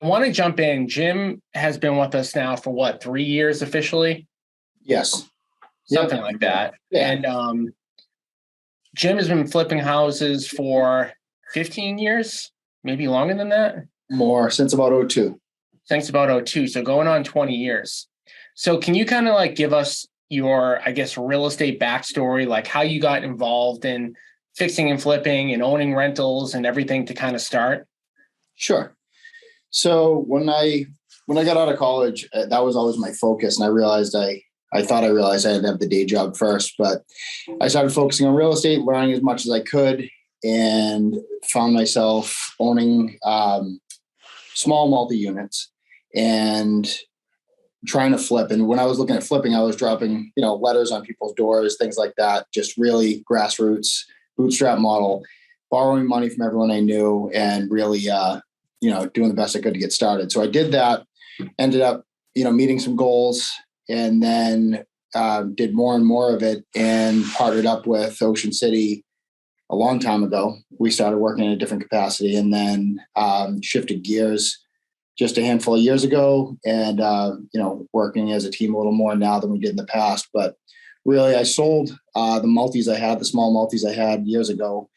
I want to jump in. Jim has been with us now for what, 3 years officially? Yes. Yep. Something like that. Yeah. And Jim has been flipping houses for 15 years, maybe longer than that. More since about '02. Since about '02, so going on 20 years. So can you kind of like give us your, I guess, real estate backstory, like how you got involved in fixing and flipping and owning rentals and everything to kind of start? Sure. So when I got out of college, that was always my focus, and I thought I realized I had to have the day job first, but I started focusing on real estate, learning as much as I could, and found myself owning small multi-units and trying to flip. And when I was looking at flipping, I was dropping, letters on people's doors, things like that, just really grassroots, bootstrap model, borrowing money from everyone I knew and really, doing the best I could to get started. So I did that, ended up, meeting some goals, and then did more and more of it and partnered up with Ocean City a long time ago. We started working in a different capacity and then shifted gears just a handful of years ago and, working as a team a little more now than we did in the past. But really, I sold the small multis I had years ago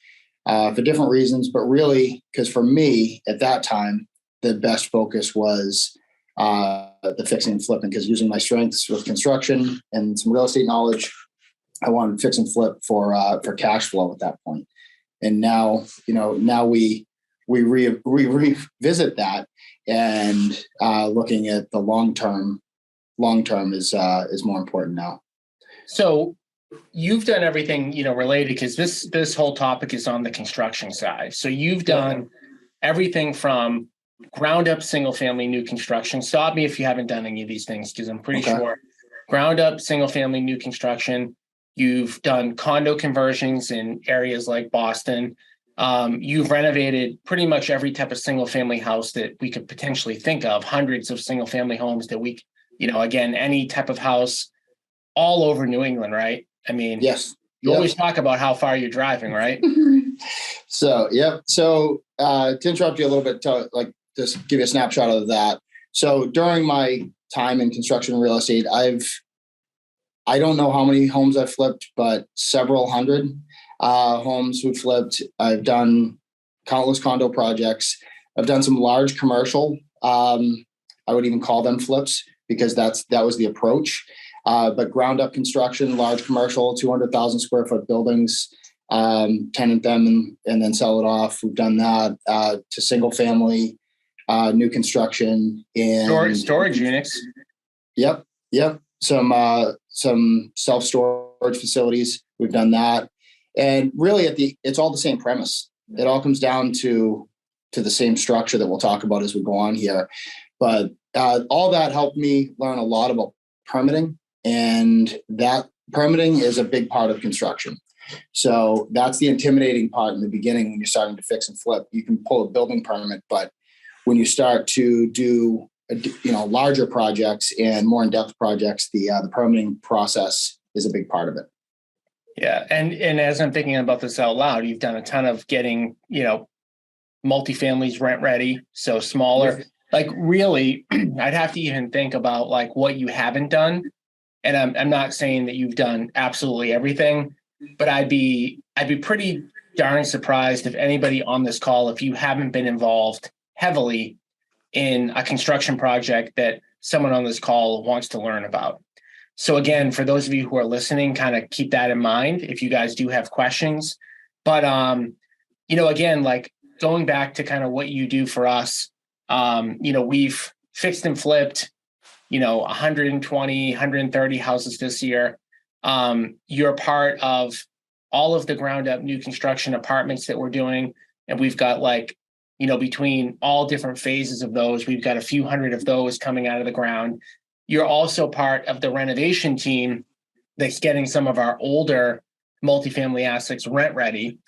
for different reasons, but really because for me at that time, the best focus was the fixing and flipping, because using my strengths with construction and some real estate knowledge, I wanted to fix and flip for cash flow at that point. And now, we revisit that and looking at the long term is more important now. So you've done everything, related, because this whole topic is on the construction side. So you've done everything from ground up single family new construction. Stop me if you haven't done any of these things, because I'm pretty sure ground up single family new construction. You've done condo conversions in areas like Boston. You've renovated pretty much every type of single family house that we could potentially think of, hundreds of single family homes that we, again, any type of house all over New England, right? I mean, yes. You always talk about how far you're driving, right? So, yep. So to interrupt you a little bit, just give you a snapshot of that. So during my time in construction and real estate, I don't know how many homes I've flipped, but several hundred homes we've flipped. I've done countless condo projects. I've done some large commercial. I would even call them flips because that was the approach. But ground up construction, large commercial, 200,000 square foot buildings, tenant them and then sell it off. We've done that to single family, new construction and storage units. Yep. Some self-storage facilities. We've done that. And really it's all the same premise. It all comes down to the same structure that we'll talk about as we go on here. But all that helped me learn a lot about permitting, and that permitting is a big part of construction. So that's the intimidating part in the beginning when you're starting to fix and flip. You can pull a building permit, but when you start to do larger projects and more in-depth projects, the permitting process is a big part of it. Yeah. And as I'm thinking about this out loud, you've done a ton of getting, multifamilies rent ready. So smaller, like really, I'd have to even think about like what you haven't done. And I'm not saying that you've done absolutely everything, but I'd be pretty darn surprised if anybody on this call, if you haven't been involved heavily in a construction project that someone on this call wants to learn about. So again, for those of you who are listening, kind of keep that in mind if you guys do have questions. But, again, like going back to kind of what you do for us, we've fixed and flipped, 120, 130 houses this year. You're part of all of the ground up new construction apartments that we're doing. And we've got between all different phases of those, we've got a few hundred of those coming out of the ground. You're also part of the renovation team that's getting some of our older multifamily assets rent ready.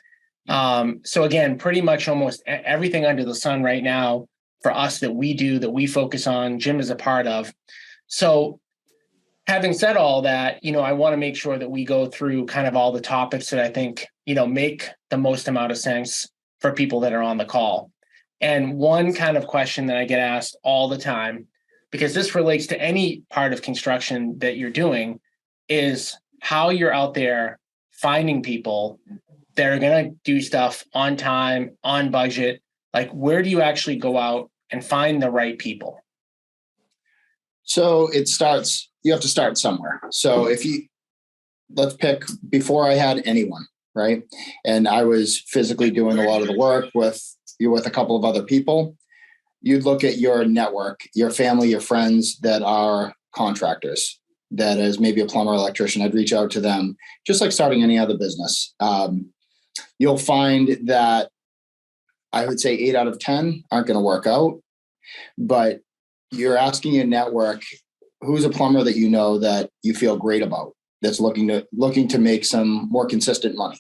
So again, pretty much almost everything under the sun right now for us that we do, that we focus on, Jim is a part of. So having said all that, I want to make sure that we go through kind of all the topics that I think, make the most amount of sense for people that are on the call. And one kind of question that I get asked all the time, because this relates to any part of construction that you're doing, is how you're out there finding people that are going to do stuff on time, on budget. Like, where do you actually go out and find the right people? So you have to start somewhere. So let's pick before I had anyone, right? And I was physically doing a lot of the work with a couple of other people. You'd look at your network, your family, your friends that are contractors, that is maybe a plumber, electrician. I'd reach out to them, just like starting any other business. You'll find that I would say 8 out of 10 aren't going to work out, but you're asking your network, who's a plumber that you know that you feel great about, that's looking to make some more consistent money?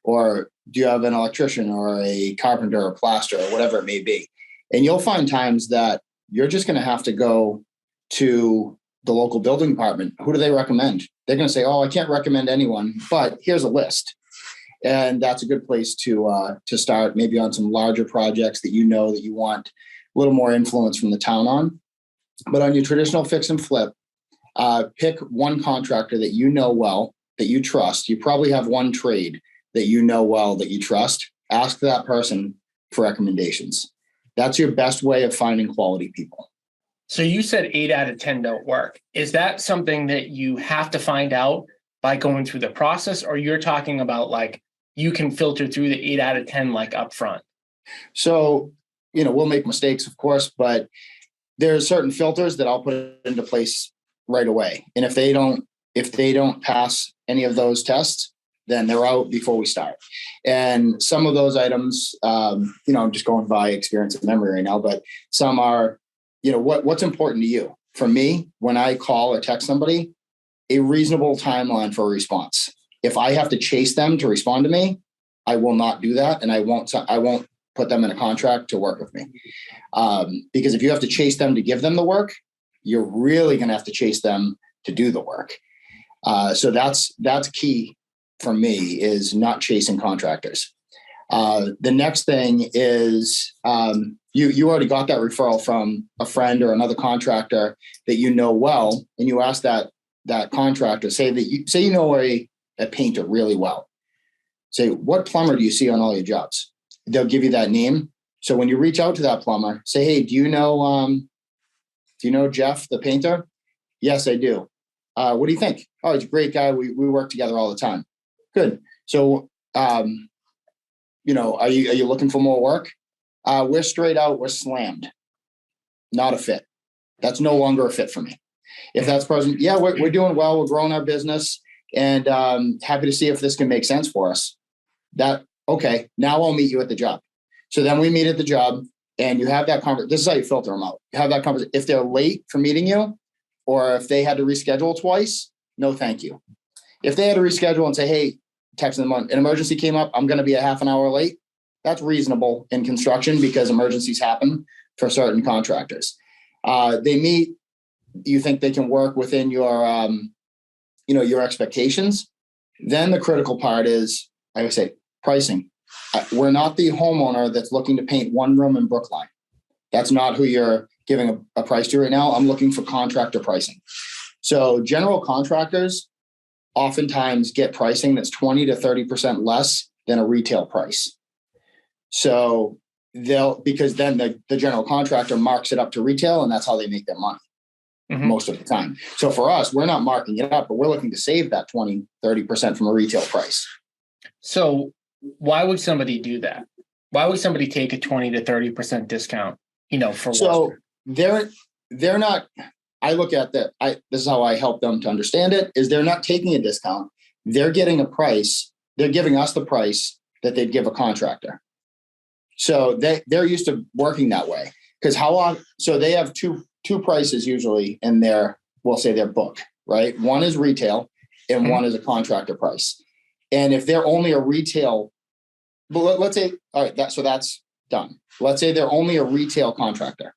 Or do you have an electrician or a carpenter or plasterer or whatever it may be? And you'll find times that you're just going to have to go to the local building department. Who do they recommend? They're going to say, oh, I can't recommend anyone, but here's a list. And that's a good place to start, maybe on some larger projects that you know that you want a little more influence from the town on. But on your traditional fix and flip, pick one contractor that you know well, that you trust. You probably have one trade that you know well, that you trust. Ask that person for recommendations. That's your best way of finding quality people. So you said 8 out of 10 don't work. Is that something that you have to find out by going through the process, or you're talking about like you can filter through the 8 out of 10 like upfront? So, we'll make mistakes, of course, but there's certain filters that I'll put into place right away. And if they don't pass any of those tests, then they're out before we start. And some of those items, I'm just going by experience and memory right now, but some are, what's important to you. For me, when I call or text somebody, a reasonable timeline for a response. If I have to chase them to respond to me, I will not do that. And I won't put them in a contract to work with me. Because if you have to chase them to give them the work, you're really going to have to chase them to do the work. So that's key for me, is not chasing contractors. The next thing is you already got that referral from a friend or another contractor that you know well, and you ask that contractor, say you know a painter really well. Say, what plumber do you see on all your jobs? They'll give you that name. So when you reach out to that plumber, say, hey, do you know Jeff, the painter? Yes, I do. What do you think? Oh, he's a great guy. We work together all the time. Good. So, are you looking for more work? We're straight out. We're slammed. Not a fit. That's no longer a fit for me. If that's present, yeah, we're doing well. We're growing our business, and happy to see if this can make sense for us. Okay, now I'll meet you at the job. So then we meet at the job, and you have that conversation. This is how you filter them out. You have that conversation. If they're late for meeting you, or if they had to reschedule twice, no, thank you. If they had to reschedule and say, hey, text them, an emergency came up, I'm going to be a half an hour late. That's reasonable in construction, because emergencies happen for certain contractors. They meet. You think they can work within your, your expectations. Then the critical part is, I would say, pricing. We're not the homeowner that's looking to paint one room in Brookline. That's not who you're giving a price to right now. I'm looking for contractor pricing. So general contractors oftentimes get pricing that's 20 to 30% less than a retail price. So because then the general contractor marks it up to retail, and that's how they make their money. Mm-hmm. Most of the time. So for us, we're not marking it up, but we're looking to save that 20, 30% from a retail price. So why would somebody do that? Why would somebody take a 20 to 30% discount, for so they're not, I look at that. This is how I help them to understand it, is they're not taking a discount. They're getting a price. They're giving us the price that they'd give a contractor. So they're used to working that way, because so they have two prices usually in their book, right? One is retail and mm-hmm. one is a contractor price. And if they're only a retail, but let's say, all right, that's done. Let's say they're only a retail contractor.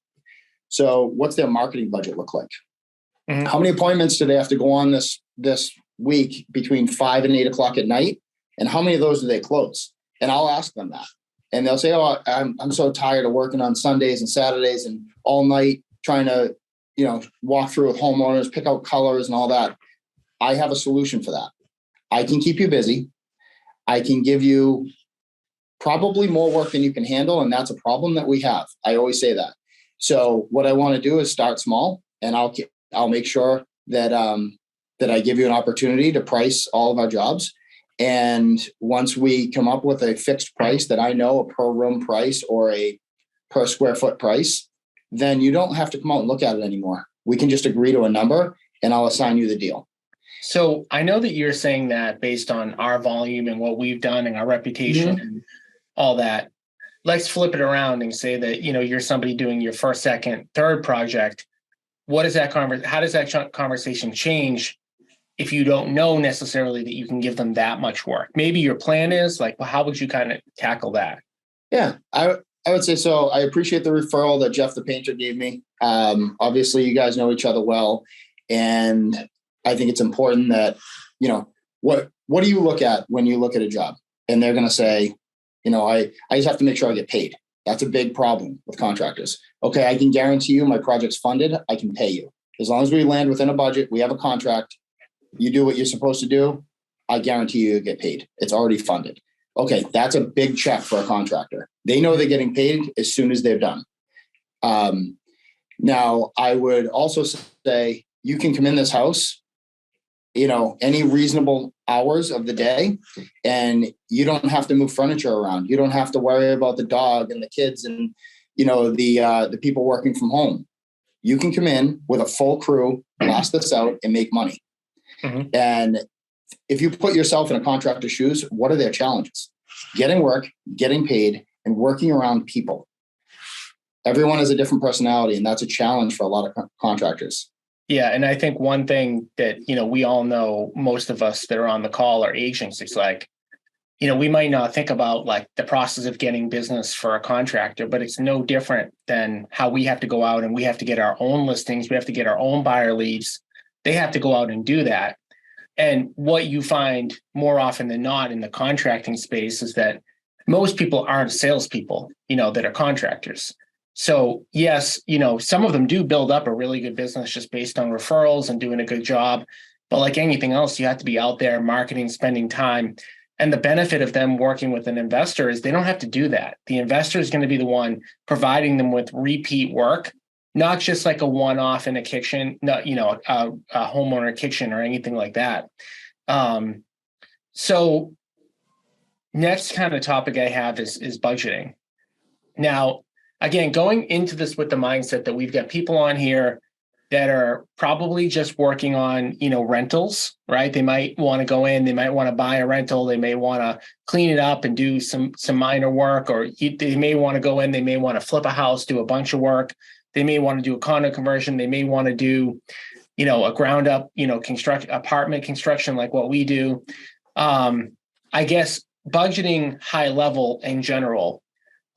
So what's their marketing budget look like? Mm-hmm. How many appointments do they have to go on this week between 5 and 8 o'clock at night? And how many of those do they close? And I'll ask them that. and they'll say, "Oh, I'm so tired of working on Sundays and Saturdays and all night trying to, walk through with homeowners, pick out colors and all that." I have a solution for that. I can keep you busy. I can give you probably more work than you can handle, and that's a problem that we have. I always say that. So what I want to do is start small, and I'll make sure that that I give you an opportunity to price all of our jobs. And once we come up with a fixed price that I know, a per room price or a per square foot price, then you don't have to come out and look at it anymore. We can just agree to a number, and I'll assign you the deal. So I know that you're saying that based on our volume and what we've done and our reputation and all that. Let's flip it around and say that, you're somebody doing your first, second, third project. How does that conversation change if you don't know necessarily that you can give them that much work? Maybe your plan is like, well, how would you kind of tackle that? Yeah, I would say so. I appreciate the referral that Jeff the painter gave me. Obviously, you guys know each other well, and I think it's important that, what do you look at when you look at a job? And they're going to say, I just have to make sure I get paid. That's a big problem with contractors. Okay, I can guarantee you my project's funded. I can pay you. As long as we land within a budget, we have a contract, you do what you're supposed to do, I guarantee you get paid. It's already funded. Okay, that's a big check for a contractor. They know they're getting paid as soon as they're done. Now, I would also say you can come in this house, any reasonable hours of the day, and you don't have to move furniture around. You don't have to worry about the dog and the kids and, the people working from home. You can come in with a full crew, blast this out, and make money. Mm-hmm. And if you put yourself in a contractor's shoes, what are their challenges? Getting work, getting paid, and working around people. Everyone has a different personality, and that's a challenge for a lot of contractors. Yeah. And I think one thing that, we all know, most of us that are on the call are agents. It's like, we might not think about like the process of getting business for a contractor, but it's no different than how we have to go out and we have to get our own listings. We have to get our own buyer leads. They have to go out and do that. And what you find more often than not in the contracting space is that most people aren't salespeople, that are contractors. So yes, some of them do build up a really good business just based on referrals and doing a good job. But like anything else, you have to be out there marketing, spending time. And the benefit of them working with an investor is they don't have to do that. The investor is going to be the one providing them with repeat work, not just like a one-off in a kitchen, not, a homeowner kitchen or anything like that. So next kind of topic I have is budgeting. Now, again, going into this with the mindset that we've got people on here that are probably just working on, rentals, right? They might want to go in, they might want to buy a rental, they may want to clean it up and do some minor work, or they may want to go in, they may want to flip a house, do a bunch of work. They may want to do a condo conversion. They may want to do, a ground up, apartment construction like what we do. I guess budgeting high level in general,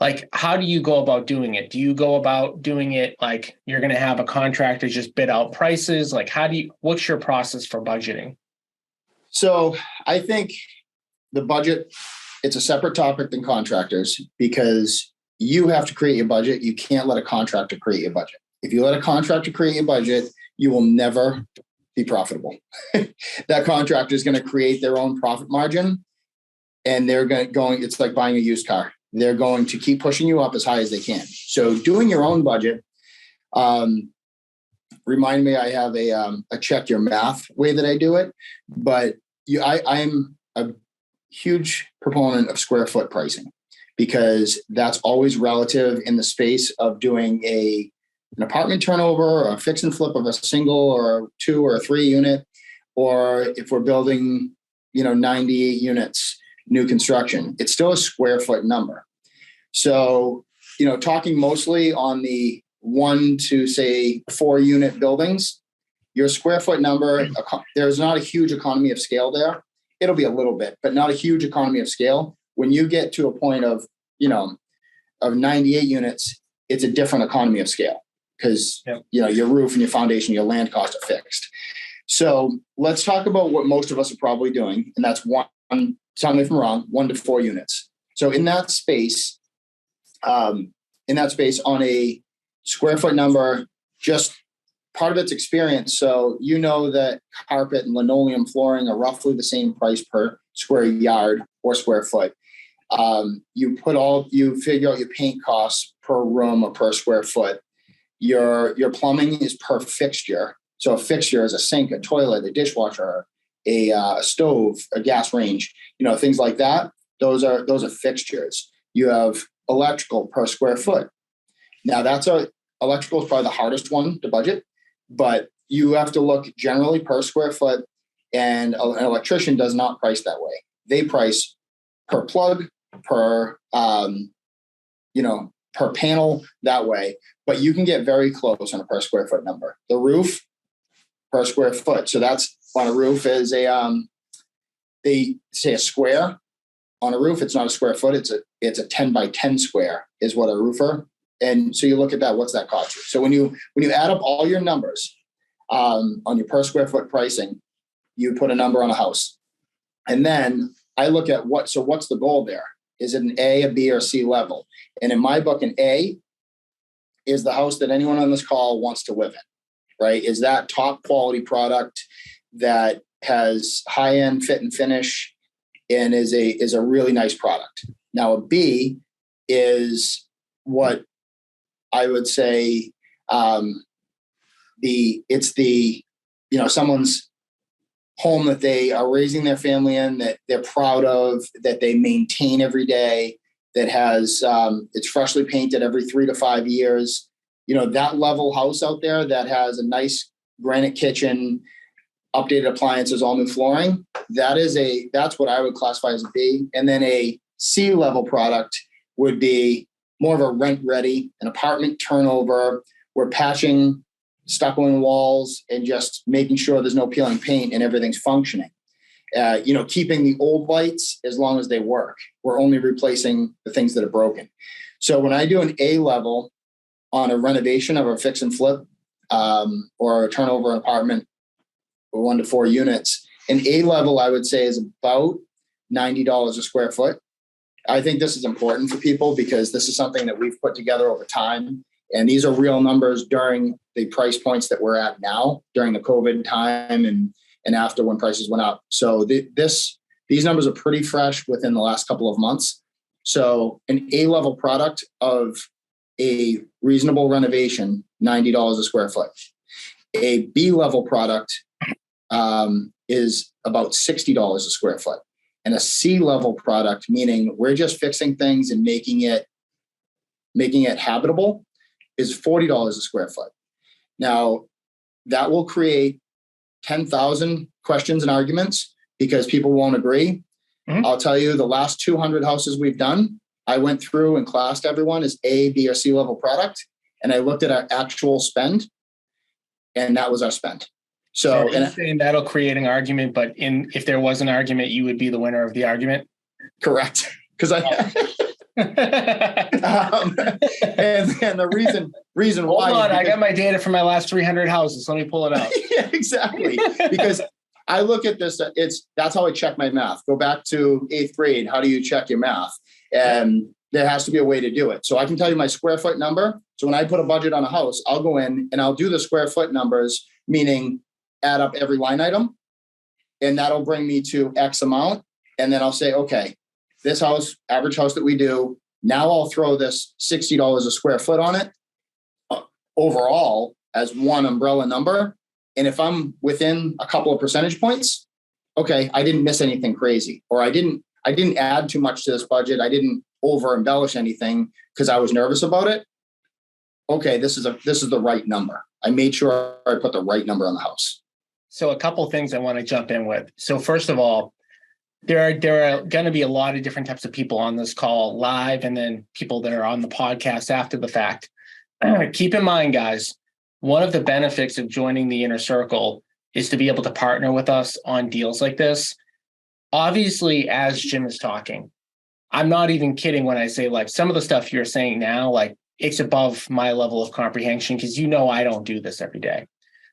like, how do you go about doing it? Do you go about doing it like you're going to have a contractor just bid out prices? Like, what's your process for budgeting? So I think the budget, it's a separate topic than contractors because you have to create your budget. You can't let a contractor create your budget. If you let a contractor create your budget, you will never be profitable. That contractor is going to create their own profit margin, and they're going, it's like buying a used car. They're going to keep pushing you up as high as they can. So doing your own budget, remind me, I have a check your math way that I do it, but I'm a huge proponent of square foot pricing because that's always relative in the space of doing an apartment turnover or a fix and flip of a single or a 2 or a 3 unit, or if we're building, 98 units, new construction, it's still a square foot number. So, talking mostly on the 1 to say 4 unit buildings, your square foot number, there's not a huge economy of scale there. It'll be a little bit, but not a huge economy of scale. When you get to a point of, of 98 units, it's a different economy of scale because, your roof and your foundation, your land costs are fixed. So let's talk about what most of us are probably doing. And that's tell me if I'm wrong, 1 to 4 units. So in that space, in that space on a square foot number, just part of its experience. So you know that carpet and linoleum flooring are roughly the same price per square yard or square foot. You figure out your paint costs per room or per square foot. Your plumbing is per fixture. So a fixture is a sink, a toilet, a dishwasher, a stove, a gas range, things like that. Those are fixtures. You have electrical per square foot. Now electrical is probably the hardest one to budget, but you have to look generally per square foot, and an electrician does not price that way. They price per plug, per panel that way, but you can get very close on a per square foot number. The roof per square foot. So that's on a roof is they say a square on a roof. It's not a square foot. It's a 10 by 10 square is what a roofer. And so you look at that, what's that cost you? So when you add up all your numbers on your per square foot pricing, you put a number on a house. And then I look at what's the goal there? Is it an A, a B, or C level? And in my book, an A is the house that anyone on this call wants to live in, right? Is that top quality product that has high-end fit and finish and is a really nice product. Now a B is what I would say someone's home that they are raising their family in, that they're proud of, that they maintain every day, that has it's freshly painted every 3 to 5 years. That level house out there that has a nice granite kitchen, updated appliances, all new flooring. That's what I would classify as a B. And then a C level product would be more of a rent ready, an apartment turnover. We're patching, stuccoing walls, and just making sure there's no peeling paint and everything's functioning. Keeping the old lights as long as they work. We're only replacing the things that are broken. So when I do an A level on a renovation of a fix and flip or a turnover apartment, 1 to 4 units, an A level I would say is about $90 a square foot. I think this is important for people because this is something that we've put together over time. And these are real numbers during the price points that we're at now, during the COVID time and after when prices went up. So these numbers are pretty fresh within the last couple of months. So an A-level product of a reasonable renovation, $90 a square foot. A B-level product is about $60 a square foot. And a C-level product, meaning we're just fixing things and making it habitable, is $40 a square foot. Now, that will create 10,000 questions and arguments because people won't agree. Mm-hmm. I'll tell you, the last 200 houses we've done, I went through and classed everyone as A, B, or C level product. And I looked at our actual spend, and that was our spend. So you're saying that'll create an argument, but if there was an argument, you would be the winner of the argument? Correct. Because and the reason why. Hold on, I got my data from my last 300 houses. Let me pull it out. Yeah, exactly. Because I look at this, that's how I check my math. Go back to 8th grade. How do you check your math? And there has to be a way to do it. So I can tell you my square foot number. So when I put a budget on a house, I'll go in and I'll do the square foot numbers, meaning add up every line item, and that'll bring me to X amount. And then I'll say, okay, this house, average house that we do, now I'll throw this $60 a square foot on it overall as one umbrella number. And if I'm within a couple of percentage points, okay, I didn't miss anything crazy, or I didn't add too much to this budget. I didn't over embellish anything because I was nervous about it. Okay, this is the right number. I made sure I put the right number on the house. So a couple of things I want to jump in with. So first of all, there are going to be a lot of different types of people on this call live, and then people that are on the podcast after the fact. Keep in mind, guys, one of the benefits of joining the inner circle is to be able to partner with us on deals like this. Obviously, as Jim is talking, I'm not even kidding when I say like some of the stuff you're saying now, like it's above my level of comprehension because I don't do this every day.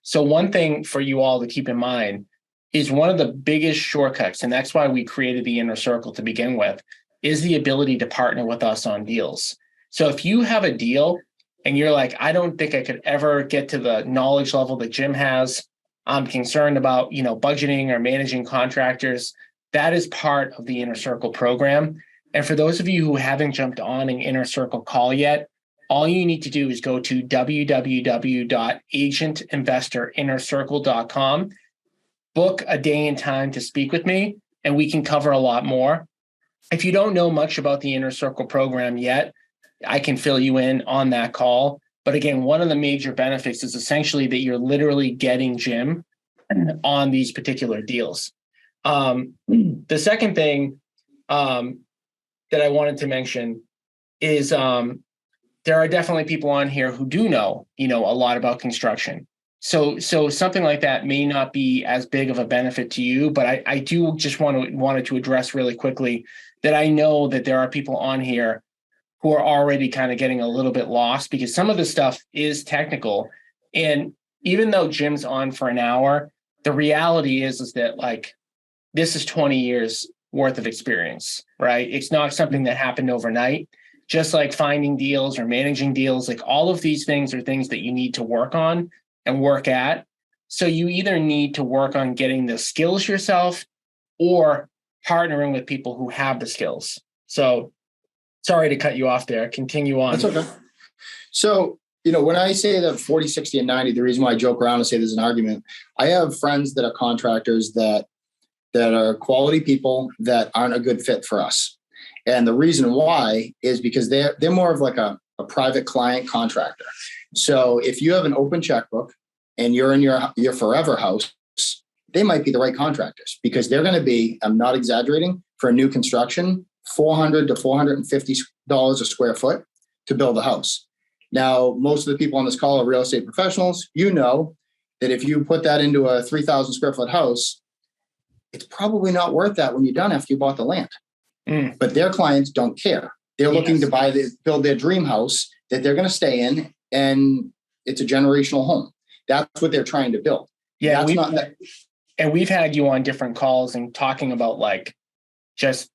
So one thing for you all to keep in mind is one of the biggest shortcuts, and that's why we created the inner circle to begin with, is the ability to partner with us on deals. So if you have a deal and you're like, I don't think I could ever get to the knowledge level that Jim has, I'm concerned about, budgeting or managing contractors, that is part of the Inner Circle program. And for those of you who haven't jumped on an Inner Circle call yet, all you need to do is go to www.agentinvestorinnercircle.com, book a day and time to speak with me, and we can cover a lot more. If you don't know much about the Inner Circle program yet, I can fill you in on that call. But again, one of the major benefits is essentially that you're literally getting Jim on these particular deals. The second thing that I wanted to mention is there are definitely people on here who do know, a lot about construction. So something like that may not be as big of a benefit to you, but I do just wanted to address really quickly that I know that there are people on here who are already kind of getting a little bit lost because some of the stuff is technical. And even though Jim's on for an hour, the reality is that like, this is 20 years worth of experience, right? It's not something that happened overnight. Just like finding deals or managing deals, like all of these things are things that you need to work on and work at. So you either need to work on getting the skills yourself or partnering with people who have the skills. So sorry to cut you off there. Continue on. That's okay. So, when I say that 40, 60, and 90, the reason why I joke around and say there's an argument, I have friends that are contractors that are quality people that aren't a good fit for us. And the reason why is because they're more of like a private client contractor. So if you have an open checkbook and you're in your forever house, they might be the right contractors because they're going to be, I'm not exaggerating, for a new construction, $400 to $450 a square foot to build a house. Now, most of the people on this call are real estate professionals. You know that if you put that into a 3,000 square foot house, it's probably not worth that when you're done after you bought the land. But their clients don't care. They're looking to build their dream house that they're going to stay in, and it's a generational home. That's what they're trying to build. Yeah, we've had you on different calls and talking about like just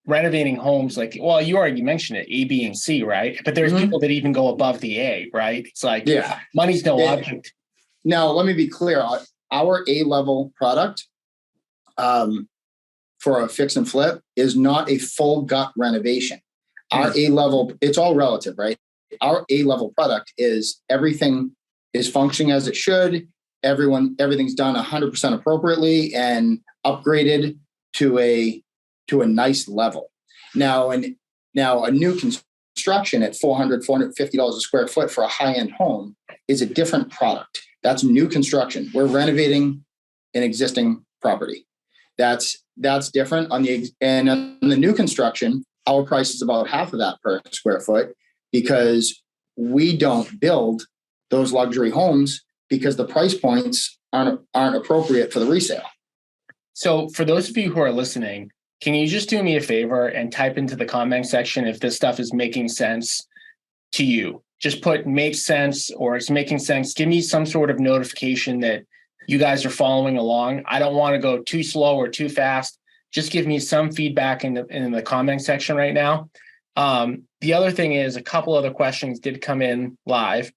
renovating homes. Like, well, you already mentioned it, A, B, and C, right? But there's people that even go above the A, right? It's like money's no object. Now, let me be clear. Our A-level product, for a fix and flip, is not a full gut renovation. Our A-level, it's all relative, right? Our A-level product is everything is functioning as it should. Everything's done 100% appropriately and upgraded to a nice level. Now a new construction at $400, $450 a square foot for a high-end home is a different product. That's new construction. We're renovating an existing property. That's different on the new construction. Our price is about half of that per square foot because we don't build those luxury homes because the price points aren't appropriate for the resale. So for those of you who are listening, can you just do me a favor and type into the comment section if this stuff is making sense to you? Just put makes sense or it's making sense. Give me some sort of notification that you guys are following along. I don't want to go too slow or too fast. Just give me some feedback in the comment section right now. The other thing is a couple other questions did come in live.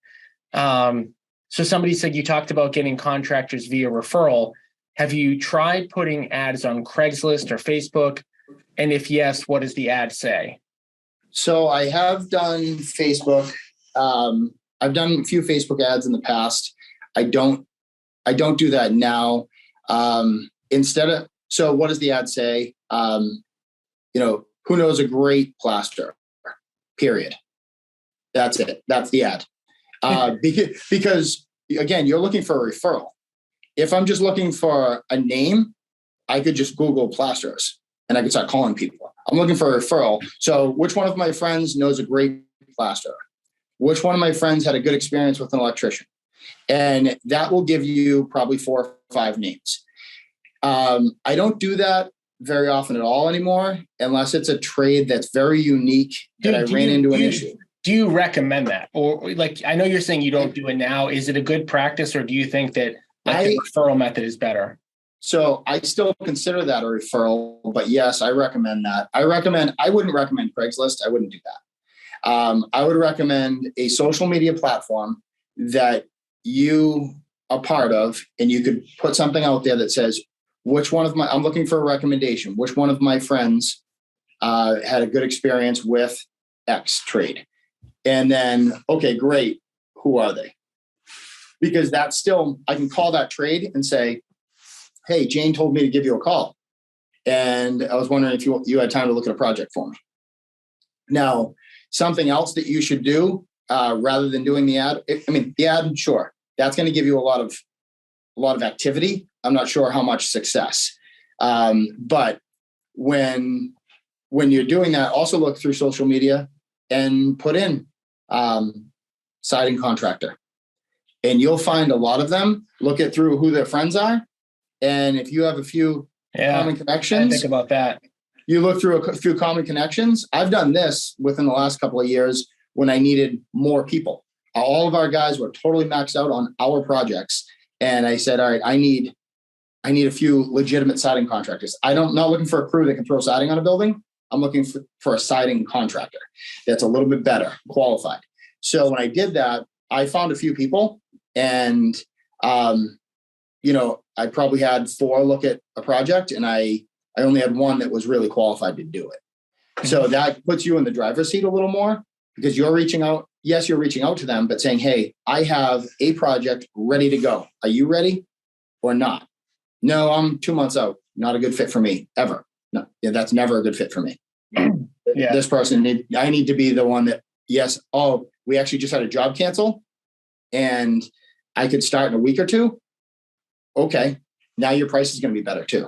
So somebody said you talked about getting contractors via referral. Have you tried putting ads on Craigslist or Facebook? And if yes, what does the ad say? So I have done Facebook. I've done a few Facebook ads in the past. I don't do that now. So what does the ad say? Who knows a great plasterer? Period. That's it. That's the ad. Because again, you're looking for a referral. If I'm just looking for a name, I could just Google plasterers and I could start calling people. I'm looking for a referral. So which one of my friends knows a great plasterer? Which one of my friends had a good experience with an electrician? And that will give you probably 4 or 5 names. I don't do that very often at all anymore, unless it's a trade that's very unique that I ran into an issue. Do you recommend that? Or like, I know you're saying you don't do it now. Is it a good practice or do you think that the referral method is better? So I still consider that a referral, but yes, I recommend that. I wouldn't recommend Craigslist. I wouldn't do that. I would recommend a social media platform that you are part of, and you could put something out there that says, I'm looking for a recommendation. Which one of my friends had a good experience with X trade? And then, okay, great. Who are they? Because that's still, I can call that trade and say, hey, Jane told me to give you a call. And I was wondering if you had time to look at a project for me. Now, something else that you should do rather than doing the ad, the ad, sure, that's going to give you a lot of activity. I'm not sure how much success. But when you're doing that, also look through social media and put in siding contractor. And you'll find a lot of them. Look at through who their friends are. And if you have a few common connections, think about that. You look through a few common connections. I've done this within the last couple of years when I needed more people. All of our guys were totally maxed out on our projects. And I said, all right, I need a few legitimate siding contractors. Not looking for a crew that can throw siding on a building. I'm looking for a siding contractor that's a little bit better qualified. So when I did that, I found a few people, and I probably had 4 look at a project, and I only had 1 that was really qualified to do it. So that puts you in the driver's seat a little more, because you're reaching out. Yes, you're reaching out to them, but saying, hey, I have a project ready to go. Are you ready or not? No, I'm 2 months out. Not a good fit for me ever. No, that's never a good fit for me. Yeah. This person, I need to be the one that, yes, we actually just had a job cancel and I could start in a week or 2. Okay. Now your price is going to be better too.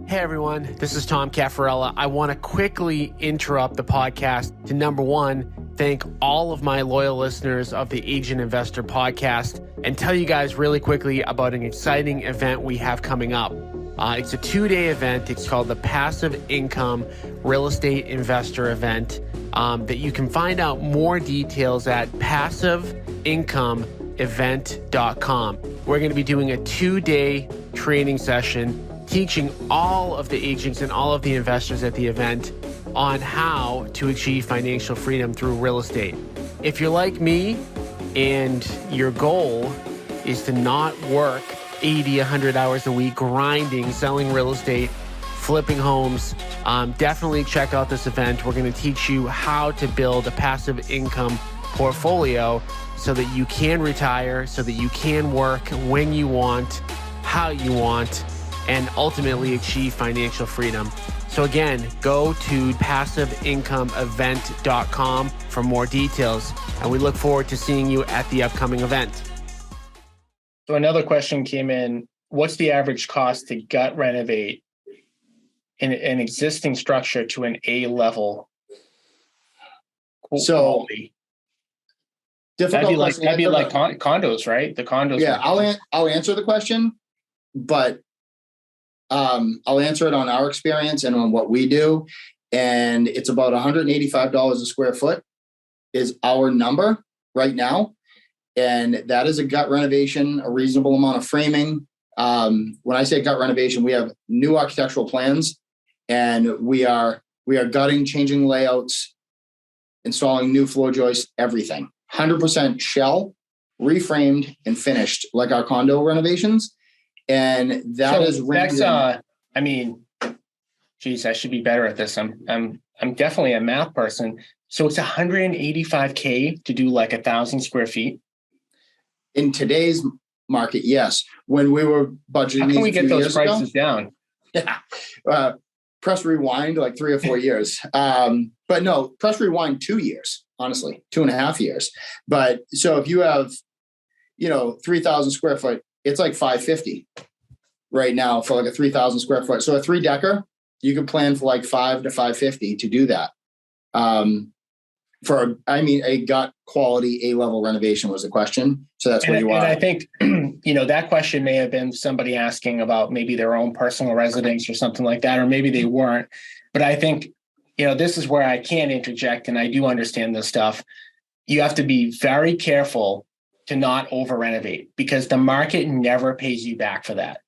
Hey everyone, this is Tom Caffarella. I want to quickly interrupt the podcast to, number one, thank all of my loyal listeners of the Agent Investor podcast and tell you guys really quickly about an exciting event we have coming up. It's a 2-day event. It's called the Passive Income Real Estate Investor Event that you can find out more details at passiveincomeevent.com. We're going to be doing a 2-day training session teaching all of the agents and all of the investors at the event on how to achieve financial freedom through real estate. If you're like me and your goal is to not work 80, 100 hours a week grinding, selling real estate, flipping homes, definitely check out this event. We're going to teach you how to build a passive income portfolio so that you can retire, so that you can work when you want, how you want, and ultimately achieve financial freedom. So again, go to passiveincomeevent.com for more details, and we look forward to seeing you at the upcoming event. So another question came in. What's the average cost to gut renovate an existing structure to an A-level quality? Difficult question. That'd be like condos, right? The condos. Yeah, I'll answer the question, but I'll answer it on our experience and on what we do. And it's about $185 a square foot is our number right now. And that is a gut renovation, a reasonable amount of framing. When I say gut renovation, we have new architectural plans, and we are gutting, changing layouts, installing new floor joists, everything. 100% shell, reframed and finished like our condo renovations. And that's geez, I should be better at this. I'm definitely a math person. So it's $185K to do like 1,000 square feet. In today's market, yes. When we were budgeting, how can we get those prices down? Yeah, press rewind like 3 or 4 years. But no, press rewind 2 years. Honestly, 2.5 years. But so if you have, 3,000 square foot, it's like $550 right now for like a 3,000 square foot. So a 3-decker, you can plan for like $500 to $550 to do that. A gut quality A-level renovation was the question. So that's where you are. And I think, that question may have been somebody asking about maybe their own personal residence or something like that, or maybe they weren't. But I think, this is where I can interject, and I do understand this stuff. You have to be very careful to not over-renovate, because the market never pays you back for that.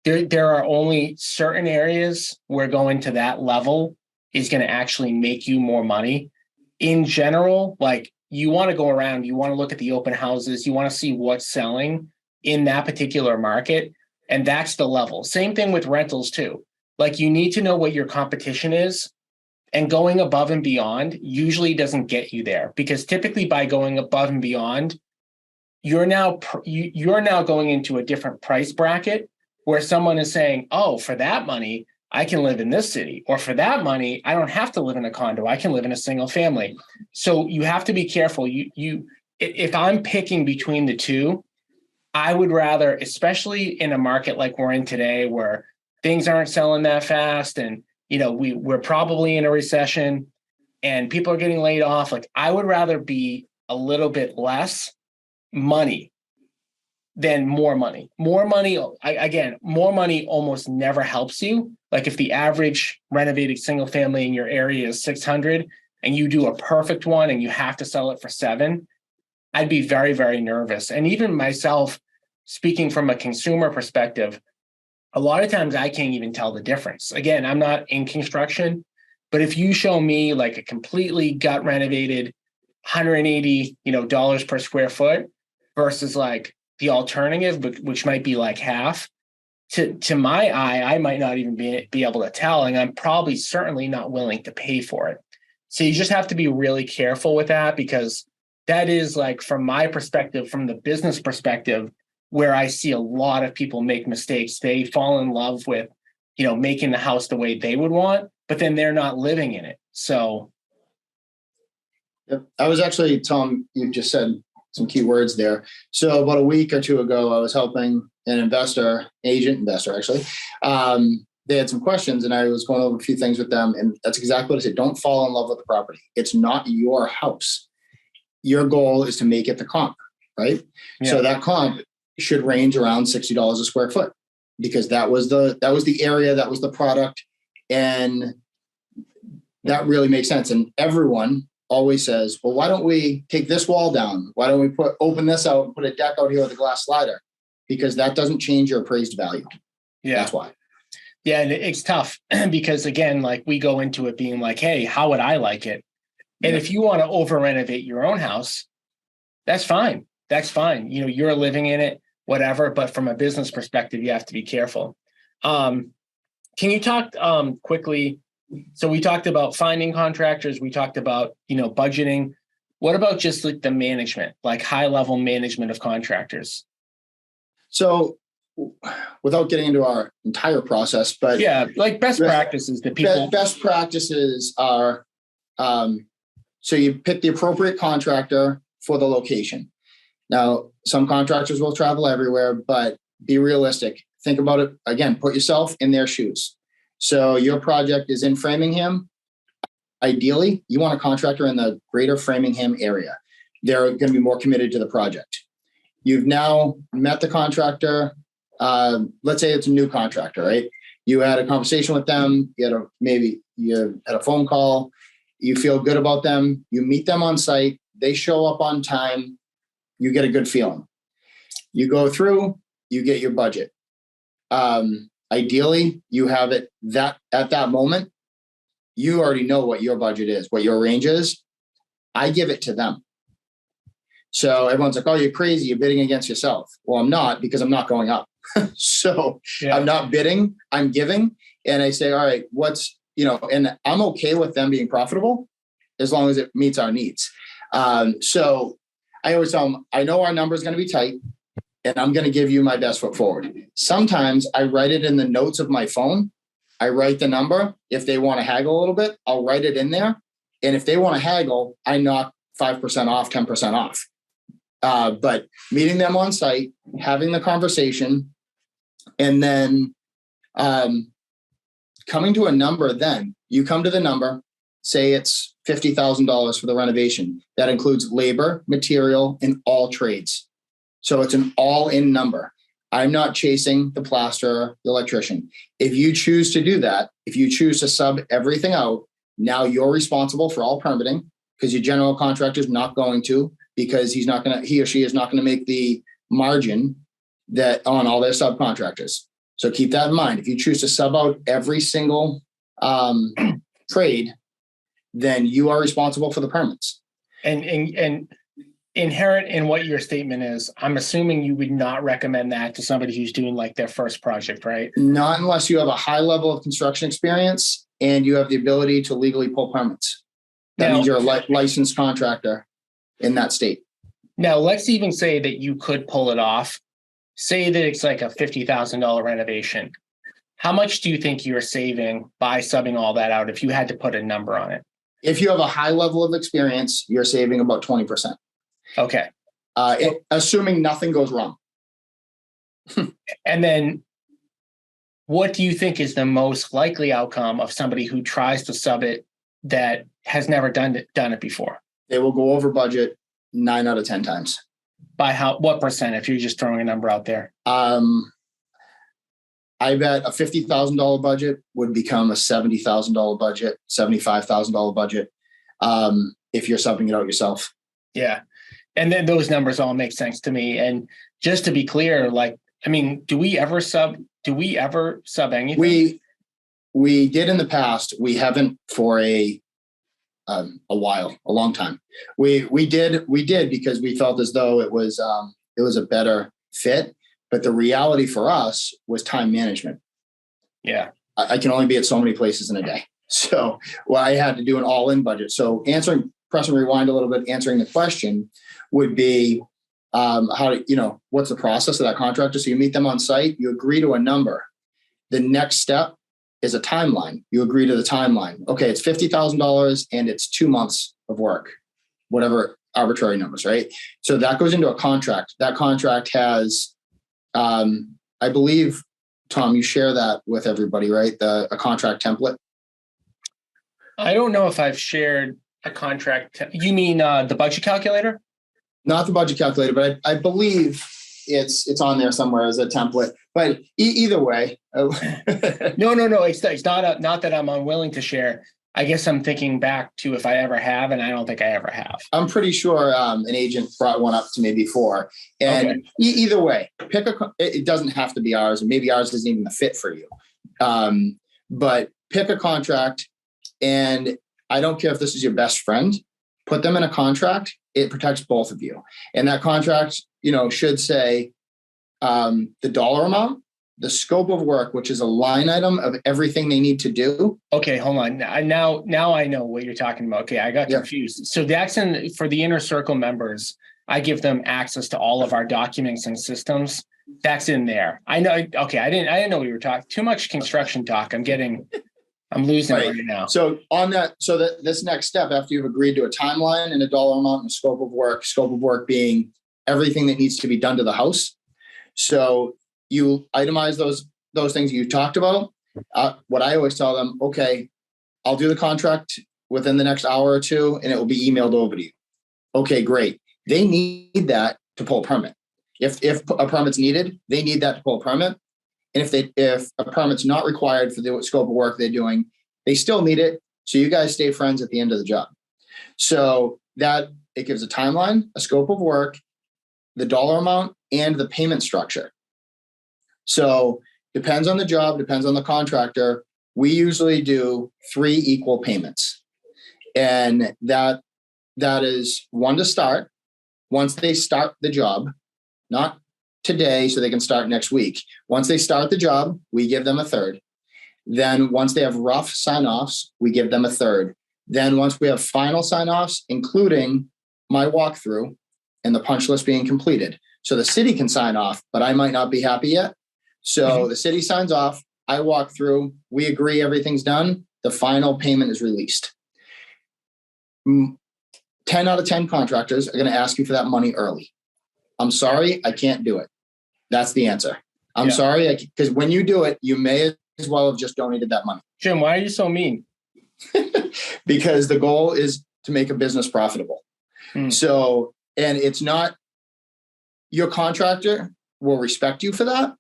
There are only certain areas where going to that level is going to actually make you more money. In general, like you want to go around, you want to look at the open houses, you want to see what's selling in that particular market. And that's the level. Same thing with rentals too. Like you need to know what your competition is, and going above and beyond usually doesn't get you there, because typically by going above and beyond, you're now going into a different price bracket where someone is saying, oh, for that money, I can live in this city, or for that money, I don't have to live in a condo. I can live in a single family. So you have to be careful. If I'm picking between the two, I would rather, especially in a market like we're in today, where things aren't selling that fast, and we're probably in a recession, and people are getting laid off. Like I would rather be a little bit less money than more money. More money, more money almost never helps you. Like if the average renovated single family in your area is 600 and you do a perfect one and you have to sell it for 7, I'd be very, very nervous. And even myself, speaking from a consumer perspective, a lot of times I can't even tell the difference. Again, I'm not in construction, but if you show me like a completely gut renovated $180, dollars per square foot versus like the alternative, which might be like half, to my eye, I might not even be able to tell. And I'm probably certainly not willing to pay for it. So you just have to be really careful with that, because that is like, from my perspective, from the business perspective, where I see a lot of people make mistakes. They fall in love with, making the house the way they would want, but then they're not living in it. So. Yep. I was actually, Tom, you just said some key words there. So about a week or two ago, I was helping an agent investor actually. They had some questions and I was going over a few things with them. And that's exactly what I said. Don't fall in love with the property. It's not your house. Your goal is to make it the comp, right? Yeah. So that comp should range around $60 a square foot, because that was the area, that was the product. And that really makes sense. And everyone always says, well, why don't we take this wall down? Why don't we open this out and put a deck out here with a glass slider? Because that doesn't change your appraised value. Yeah. That's why. Yeah. And it's tough because again, like we go into it being like, hey, how would I like it? And if you want to over renovate your own house, that's fine. That's fine. You're living in it, whatever. But from a business perspective, you have to be careful. Can you talk quickly? So we talked about finding contractors. We talked about, budgeting. What about just like the management, like high level management of contractors? So without getting into our entire process, but yeah, like best practices that people. Best practices are, so you pick the appropriate contractor for the location. Now, some contractors will travel everywhere, but be realistic. Think about it again, put yourself in their shoes. So your project is in Framingham. Ideally, you want a contractor in the greater Framingham area. They're going to be more committed to the project. You've now met the contractor. Let's say it's a new contractor, right? You had a conversation with them. You had a phone call. You feel good about them. You meet them on site. They show up on time. You get a good feeling. You go through, you get your budget. Ideally, you have it that at that moment, you already know what your budget is, what your range is. I give it to them. So everyone's like, oh, you're crazy. You're bidding against yourself. Well, I'm not, because I'm not going up. So yeah. I'm not bidding, I'm giving. And I say, all right, and I'm okay with them being profitable as long as it meets our needs. So I always tell them, I know our number is going to be tight and I'm going to give you my best foot forward. Sometimes I write it in the notes of my phone. I write the number. If they want to haggle a little bit, I'll write it in there. And if they want to haggle, I knock 5% off, 10% off. But meeting them on site, having the conversation, and then coming to a number, then you come to the number, say it's $50,000 for the renovation. That includes labor, material, and all trades. So it's an all-in number. I'm not chasing the plasterer, the electrician. If you choose to do that, if you choose to sub everything out, now you're responsible for all permitting, because your general contractor is not going to, because he or she is not going to make the margin that on all their subcontractors. So keep that in mind. If you choose to sub out every single trade, then you are responsible for the permits. And inherent in what your statement is, I'm assuming you would not recommend that to somebody who's doing like their first project, right? Not unless you have a high level of construction experience and you have the ability to legally pull permits. That means you're a licensed contractor in that state. Now, let's even say that you could pull it off. Say that it's like a $50,000 renovation. How much do you think you're saving by subbing all that out if you had to put a number on it? If you have a high level of experience, you're saving about 20%. Okay. Assuming nothing goes wrong. And then what do you think is the most likely outcome of somebody who tries to sub it that has never done it before? They will go over budget 9 out of 10 times. By what percent, if you're just throwing a number out there? I bet a $50,000 budget would become a $70,000 budget, $75,000 budget, if you're subbing it out yourself. Yeah. And then those numbers all make sense to me. And just to be clear, like, I mean, do we ever sub anything? We did in the past. We haven't for a while, a long time. We did because we felt as though it was a better fit. But the reality for us was time management. Yeah. I can only be at so many places in a day. So I had to do an all-in budget. So press and rewind a little bit, answering the question would be what's the process of that contractor? So you meet them on site, you agree to a number. The next step is a timeline. You agree to the timeline. Okay, it's $50,000 and it's 2 months of work, whatever arbitrary numbers, right? So that goes into a contract. That contract has, I believe, Tom, you share that with everybody, right? A contract template. I don't know if I've shared a contract. You mean the budget calculator? Not the budget calculator, but I believe it's on there somewhere as a template. But either way, no. It's not that I'm unwilling to share. I guess I'm thinking back to if I ever have, and I don't think I ever have. I'm pretty sure an agent brought one up to me before. And okay. Either way, it doesn't have to be ours, and maybe ours isn't even the fit for you. But pick a contract, and I don't care if this is your best friend, put them in a contract. It protects both of you. And that contract, should say the dollar amount, the scope of work, which is a line item of everything they need to do. Okay, hold on. Now I know what you're talking about. Okay, I got confused. So that's for the inner circle members. I give them access to all of our documents and systems. That's in there. I know. Okay, I didn't know we were talking. Too much construction talk. I'm losing it right now. So on that, this next step, after you've agreed to a timeline and a dollar amount and a scope of work being everything that needs to be done to the house. So you itemize those things you talked about. What I always tell them, okay, I'll do the contract within the next hour or two, and it will be emailed over to you. Okay, great. They need that to pull a permit. If a permit's needed, they need that to pull a permit. And if a permit's not required for the scope of work they're doing, they still need it. So you guys stay friends at the end of the job. So that it gives a timeline, a scope of work, the dollar amount, and the payment structure. So depends on the job, depends on the contractor. We usually do 3 equal payments. And that is one to start. Once they start the job, not today, so they can start next week. Once they start the job, we give them a third. Then once they have rough sign-offs, we give them a third. Then once we have final sign-offs, including my walkthrough and the punch list being completed. So the city can sign off, but I might not be happy yet. So the city signs off, I walk through, we agree everything's done, the final payment is released. 10 out of 10 contractors are going to ask you for that money early. I'm sorry, I can't do it. That's the answer. I'm sorry, because when you do it, you may as well have just donated that money. Jim, why are you so mean? Because the goal is to make a business profitable. So, and it's not, your contractor will respect you for that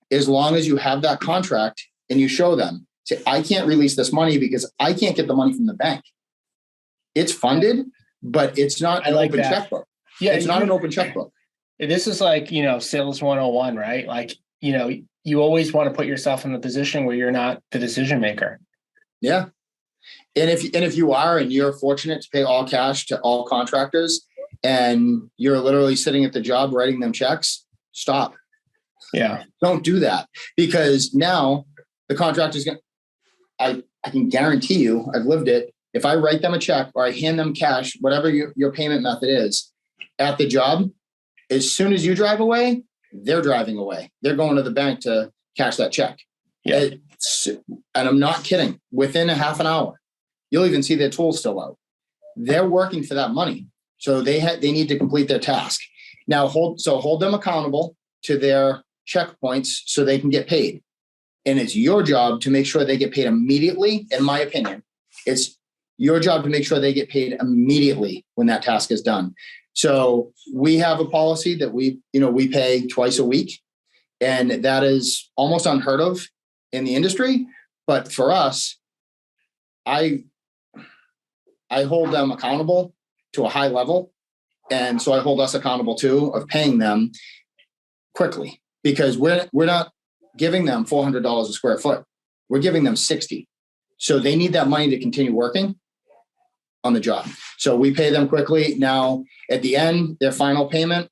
as long as you have that contract and you show them, say, I can't release this money because I can't get the money from the bank. It's funded, but it's not an open checkbook. Yeah, it's not an open checkbook. This is like, sales 101, right? Like, you always want to put yourself in the position where you're not the decision maker. Yeah. And if you are, and you're fortunate to pay all cash to all contractors, and you're literally sitting at the job writing them checks, stop. Yeah. Don't do that, because now the contractor's going to, I can guarantee you, I've lived it. If I write them a check or I hand them cash, whatever your payment method is at the job, as soon as you drive away, they're driving away. They're going to the bank to cash that check. Yeah. And I'm not kidding. Within a half an hour, you'll even see their tools still out. They're working for that money. So they need to complete their task. Now hold them accountable to their checkpoints so they can get paid. And it's your job to make sure they get paid immediately. In my opinion, it's your job to make sure they get paid immediately when that task is done. So we have a policy that we pay twice a week, and that is almost unheard of in the industry. But for us, I hold them accountable to a high level. And so I hold us accountable too, of paying them quickly, because we're not giving them $400 a square foot. We're giving them 60. So they need that money to continue working on the job. So we pay them quickly. Now at the end, their final payment,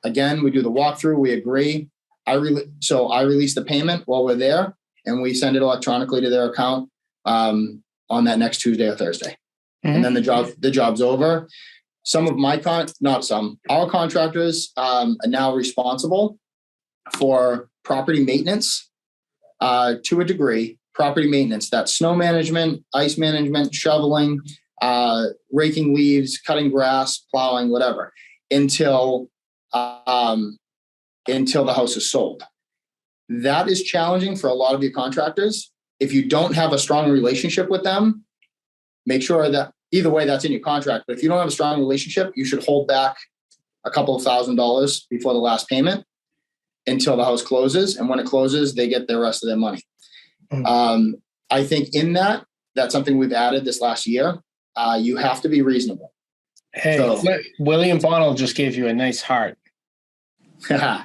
again, we do the walkthrough, we agree. I release the payment while we're there, and we send it electronically to their account on that next Tuesday or Thursday. Mm-hmm. And then the job's over. Our contractors are now responsible for property maintenance to a degree. Property maintenance, that's snow management, ice management, shoveling, raking leaves, cutting grass, plowing, whatever, until the house is sold. That is challenging for a lot of your contractors. If you don't have a strong relationship with them, make sure that either way that's in your contract. But if you don't have a strong relationship, you should hold back a couple of $1,000s before the last payment until the house closes. And when it closes, they get the rest of their money. Mm-hmm. I think that's something we've added this last year. You have to be reasonable. Hey, William Bonnell just gave you a nice heart. I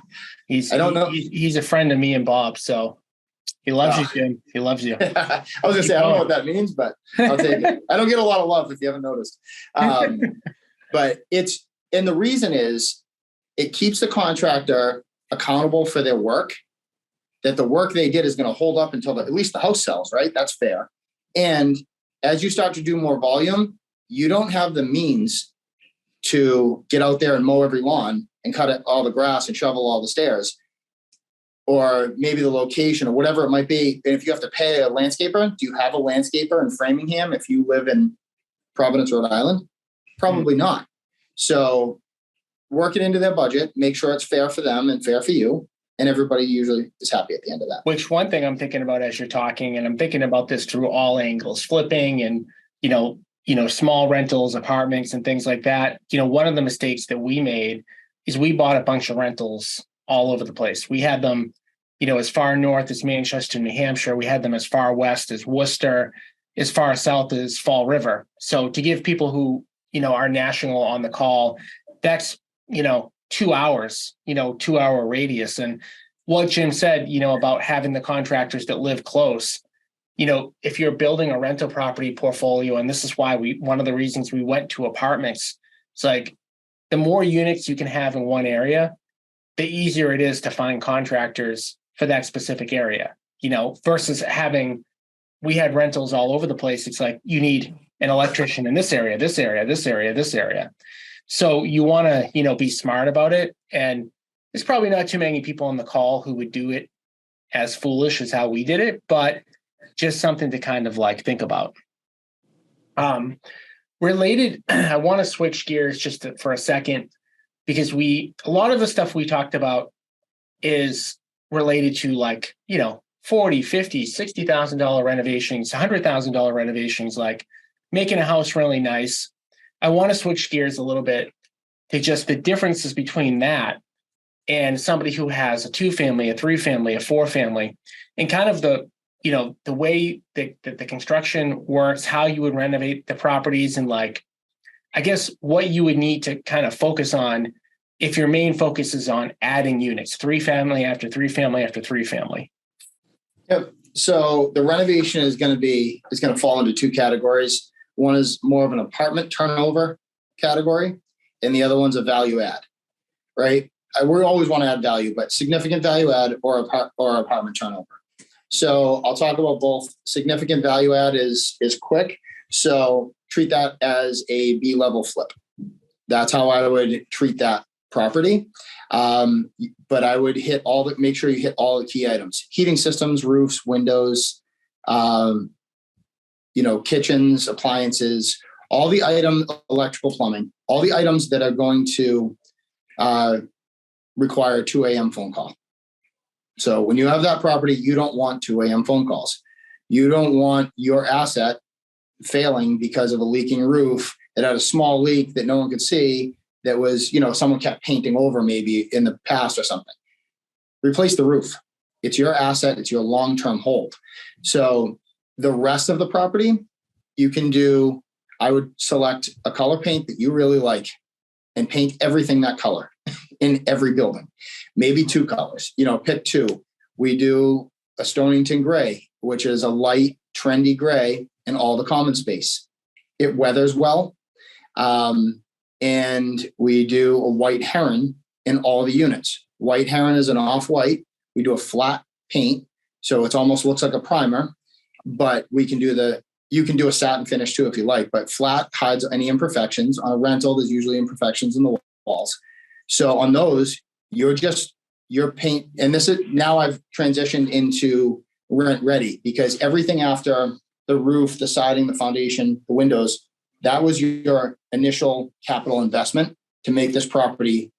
don't know. He's a friend of me and Bob, so he loves you, Jim. He loves you. I was gonna say, I don't know what that means, but I'll take it. I don't get a lot of love, if you haven't noticed. But the reason is it keeps the contractor accountable for their work, that the work they did is going to hold up until at least the house sells, right? That's fair. And as you start to do more volume, you don't have the means to get out there and mow every lawn and cut all the grass and shovel all the stairs, or maybe the location or whatever it might be. And if you have to pay a landscaper, do you have a landscaper in Framingham if you live in Providence, Rhode Island? Probably not. So work it into their budget, make sure it's fair for them and fair for you. And everybody usually is happy at the end of that. Which one thing I'm thinking about as you're talking, and I'm thinking about this through all angles, flipping and, small rentals, apartments and things like that. One of the mistakes that we made is we bought a bunch of rentals all over the place. We had them, as far north as Manchester, New Hampshire. We had them as far west as Worcester, as far south as Fall River. So to give people who, are national on the call, that's, 2 hours, 2-hour radius. And what Jim said, about having the contractors that live close, if you're building a rental property portfolio, and this is why one of the reasons we went to apartments, it's like the more units you can have in one area, the easier it is to find contractors for that specific area, versus we had rentals all over the place. It's like you need an electrician in this area, this area, this area, this area. So you want to, be smart about it. And there's probably not too many people on the call who would do it as foolish as how we did it, but just something to kind of think about. Related, I want to switch gears just for a second, because a lot of the stuff we talked about is related to $40,000, $50,000, $60,000 renovations, $100,000 renovations, like making a house really nice. I want to switch gears a little bit to just the differences between that and somebody who has a 2-family, a 3-family, a 4-family, and kind of the way that the construction works, how you would renovate the properties, and I guess what you would need to kind of focus on if your main focus is on adding units, 3-family after 3-family after 3-family. Yep. So the renovation is going to fall into two categories. One is more of an apartment turnover category, and the other one's a value add, right? We always want to add value, but significant value add or apartment turnover. So I'll talk about both. Significant value add is quick. So treat that as a B-level flip. That's how I would treat that property. But I would make sure you hit all the key items: heating systems, roofs, windows, kitchens, appliances, all the electrical, plumbing, all the items that are going to require a 2 a.m. phone call. So when you have that property, you don't want 2 a.m. phone calls. You don't want your asset failing because of a leaking roof that had a small leak that no one could see, that was, someone kept painting over maybe in the past or something. Replace the roof. It's your asset. It's your long-term hold. So the rest of the property, I would select a color paint that you really like and paint everything that color in every building. Maybe 2 colors, pick 2. We do a Stonington gray, which is a light, trendy gray in all the common space. It weathers well. And we do a white heron in all the units. White heron is an off-white. We do a flat paint, so it almost looks like a primer, but you can do a satin finish too if you like, but flat hides any imperfections. On a rental, there's usually imperfections in the walls. So on those, your paint, and this is now I've transitioned into rent ready, because everything after the roof, the siding, the foundation, the windows, that was your initial capital investment to make this property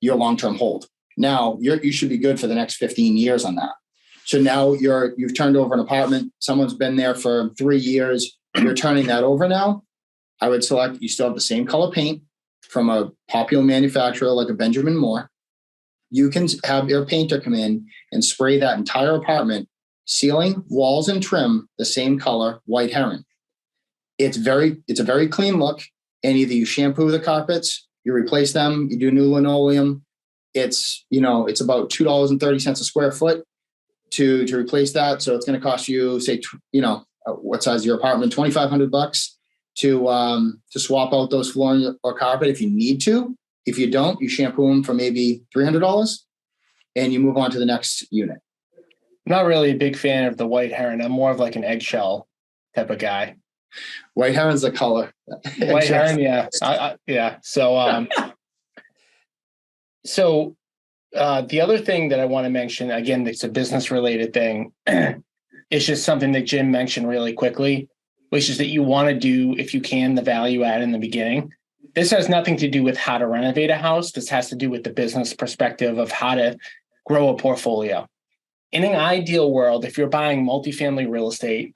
your long-term hold. Now you should be good for the next 15 years on that. So now you've turned over an apartment. Someone's been there for 3 years. You're turning that over now. I would select, you still have the same color paint from a popular manufacturer like a Benjamin Moore. You can have your painter come in and spray that entire apartment, ceiling, walls, and trim the same color, white heron. It's a very clean look, and either you shampoo the carpets, you replace them, you do new linoleum. It's about $2.30 a square foot to replace that. So it's going to cost you, say, what size is your apartment? $2,500 to swap out those flooring or carpet if you need to. If you don't, you shampoo them for maybe $300 and you move on to the next unit. I'm not really a big fan of the white heron. I'm more of like an eggshell type of guy. White heron's the color. White heron, yeah. Yeah. So the other thing that I want to mention, again, it's a business related thing. It's just something that Jim mentioned really quickly, which is that you want to do, if you can, the value add in the beginning. This has nothing to do with how to renovate a house. This has to do with the business perspective of how to grow a portfolio. In an ideal world, if you're buying multifamily real estate,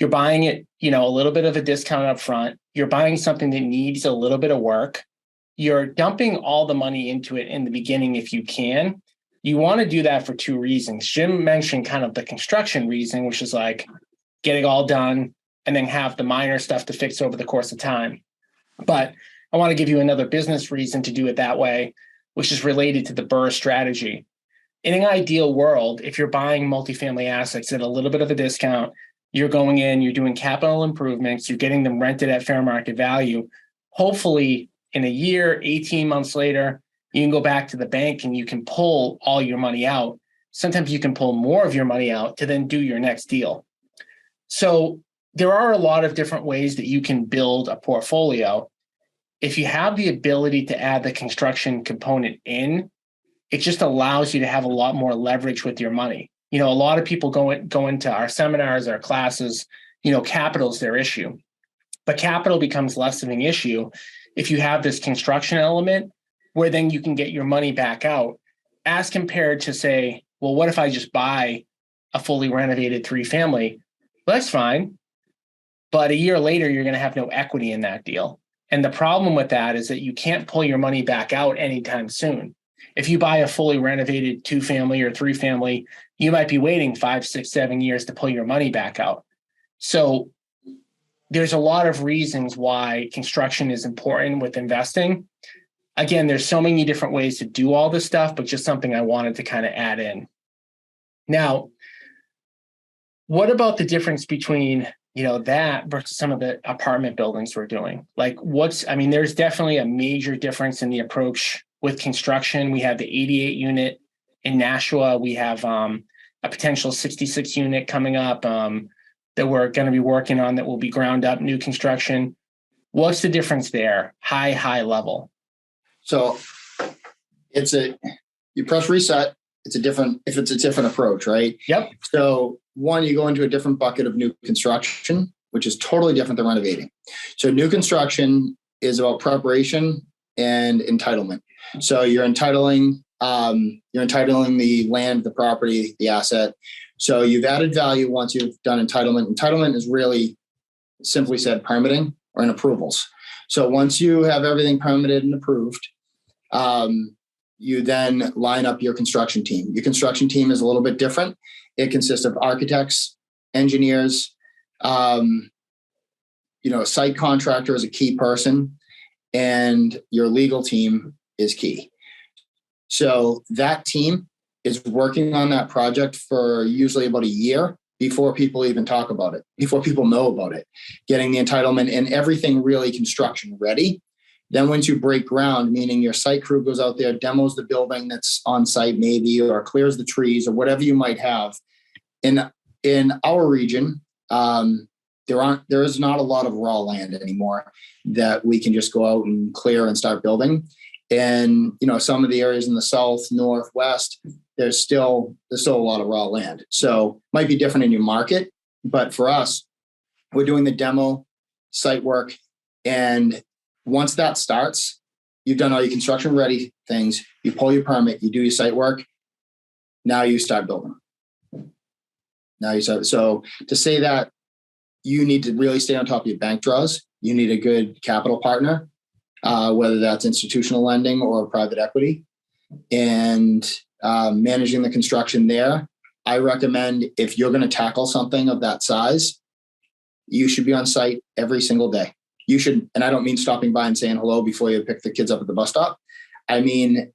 you're buying it, a little bit of a discount up front. You're buying something that needs a little bit of work. You're dumping all the money into it in the beginning if you can. You want to do that for 2 reasons. Jim mentioned kind of the construction reason, which is like getting all done and then have the minor stuff to fix over the course of time. But I want to give you another business reason to do it that way, which is related to the BRRRR strategy. In an ideal world, if you're buying multifamily assets at a little bit of a discount, you're going in, you're doing capital improvements, you're getting them rented at fair market value. Hopefully in a year, 18 months later, you can go back to the bank and you can pull all your money out. Sometimes you can pull more of your money out to then do your next deal. So there are a lot of different ways that you can build a portfolio. If you have the ability to add the construction component in, it just allows you to have a lot more leverage with your money. A lot of people go into our seminars, our classes, capital is their issue. But capital becomes less of an issue if you have this construction element where then you can get your money back out, as compared to say, well, what if I just buy a fully renovated 3-family? Well, that's fine. But a year later, you're going to have no equity in that deal. And the problem with that is that you can't pull your money back out anytime soon. If you buy a fully renovated 2-family or 3-family, you might be waiting 5, 6, 7 years to pull your money back out. So there's a lot of reasons why construction is important with investing. Again, there's so many different ways to do all this stuff, but just something I wanted to kind of add in. Now, What about the difference between, that versus some of the apartment buildings we're doing? Like there's definitely a major difference in the approach with construction. We have the 88 unit in Nashua. We have a potential 66 unit coming up that we're going to be working on that will be ground up new construction. What's the difference there? High level. So you press reset. It's a different approach, right? Yep. So one, you go into a different bucket of new construction, which is totally different than renovating. So new construction is about preparation and entitlement. So you're entitling the land, the property, the asset. So you've added value once you've done entitlement. Entitlement is really simply said permitting or in approvals. So once you have everything permitted and approved, you then line up your construction team. Your construction team is a little bit different. It consists of architects, engineers, a site contractor is a key person, and your legal team is key. So that team is working on that project for usually about a year before people even talk about it, before people know about it, getting the entitlement and everything really construction ready. Then once you break ground, meaning your site crew goes out there, demos the building that's on site maybe, or clears the trees or whatever you might have. In our region, there is not a lot of raw land anymore that we can just go out and clear and start building. And, some of the areas in the south, northwest, there's still a lot of raw land. So might be different in your market, but for us, we're doing the demo site work. And once that starts, you've done all your construction ready things, you pull your permit, you do your site work. Now you start building. So to say that you need to really stay on top of your bank draws, you need a good capital partner, whether that's institutional lending or private equity, and managing the construction there. I recommend if you're going to tackle something of that size, you should be on site every single day. You should, and I don't mean stopping by and saying hello before you pick the kids up at the bus stop. I mean,